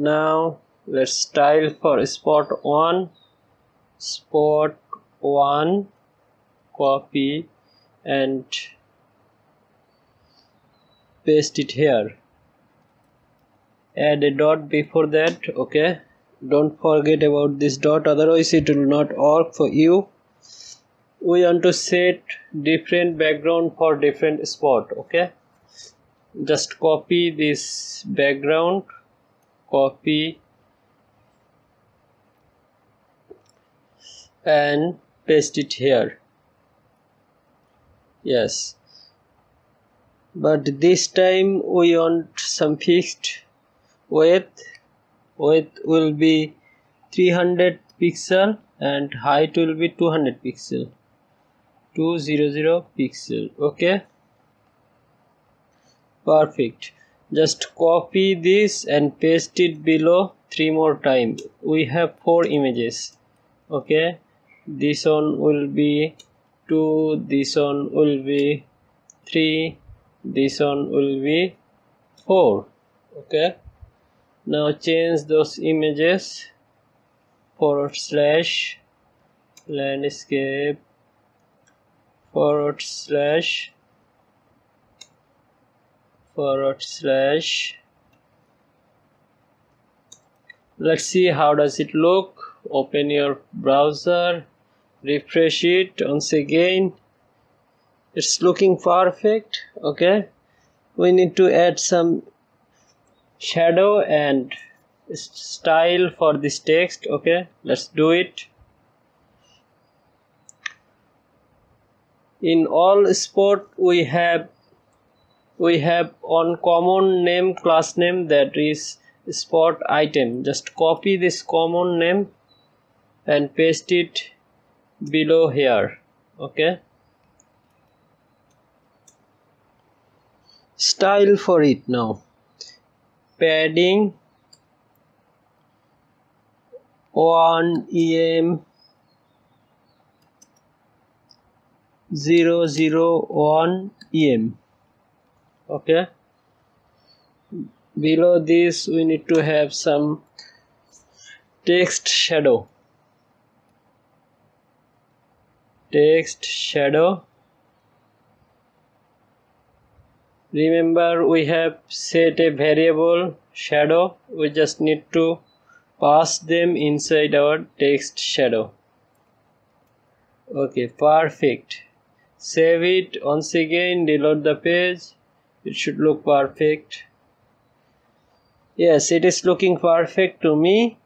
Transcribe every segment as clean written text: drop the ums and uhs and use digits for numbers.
Now let's style for spot 1, copy and paste it here. Add a dot before that. Okay, don't forget about this dot, otherwise it will not work for you. We want to set different background for different spot. Okay, just copy this background, copy and paste it here. Yes, but this time we want some fixed width. Width will be 300 pixel and height will be 200 pixel, 200 pixel. Okay, perfect. Just copy this and paste it below 3 more times. We have 4 images. Okay, this one will be 2, this one will be 3, this one will be 4. Okay, now change those images, / landscape / let's see how does it look. Open your browser, refresh it once again. It's looking perfect. Okay, we need to add some shadow and style for this text. Okay, let's do it. In all sport we have one common name, class name, that is spot item. Just copy this common name and paste it below here. Okay, style for it now. Padding 1 em 001 em. Okay, below this we need to have some text shadow. Remember, we have set a variable shadow. We just need to pass them inside our text shadow. Okay, perfect. Save it once again, reload the page. It should look perfect. Yes, it is looking perfect to me,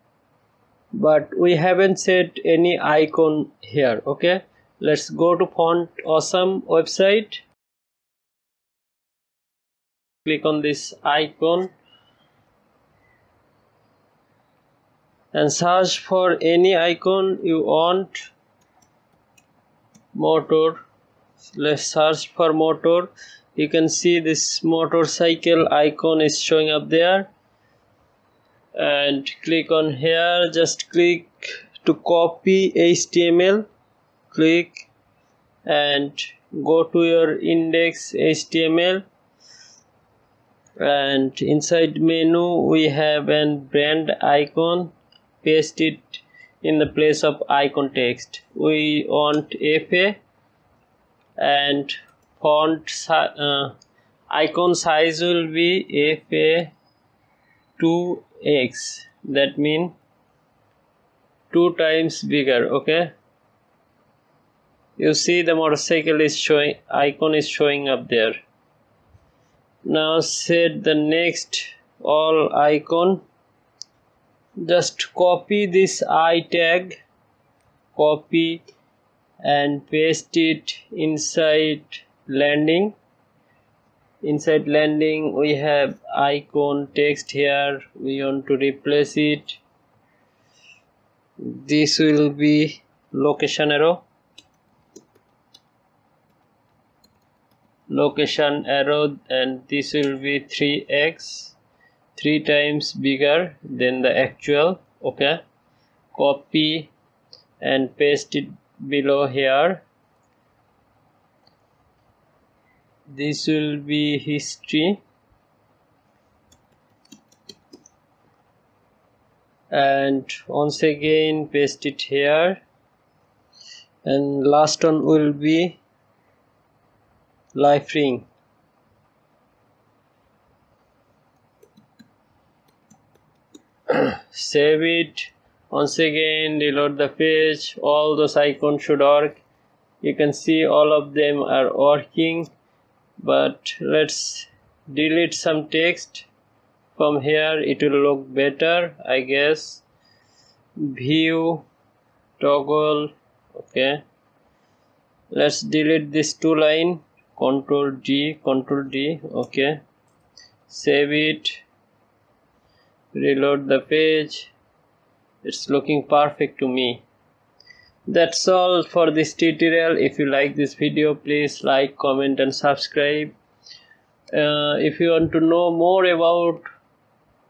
but we haven't set any icon here. Okay, let's go to Font Awesome website. Click on this icon and search for any icon you want. Motor. Let's search for motor. You can see this motorcycle icon is showing up there, and click on here. Just click to copy HTML. Click and go to your index HTML, and inside menu we have an brand icon. Paste it in the place of icon text. We want FA, and font icon size will be FA 2x. That means 2 times bigger. Okay, you see the motorcycle is showing, icon is showing up there. Now set the next all icon. Just copy this I tag, copy and paste it inside landing. Inside landing we have icon text here. We want to replace it. This will be location arrow. And this will be 3x, 3 times bigger than the actual. Okay, copy and paste it below here. This will be history. and once again paste it here, and last one will be live ring. Save it. Once again reload the page. All those icons should work. You can see all of them are working, but let's delete some text from here. It will look better, I guess. View toggle. Okay, let's delete this 2 line. Control D. Okay, save it, reload the page. It's looking perfect to me. That's all for this tutorial. If you like this video, please like, comment and subscribe. If you want to know more about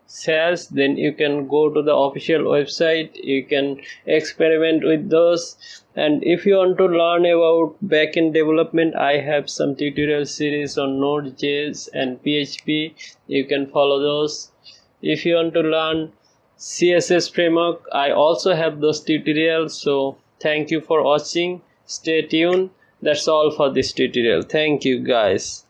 Sass, then you can go to the official website. You can experiment with those, and if you want to learn about backend development, I have some tutorial series on NodeJS and PHP. You can follow those. If you want to learn CSS framework, I also have those tutorials. So thank you for watching. Stay tuned. That's all for this tutorial. Thank you guys.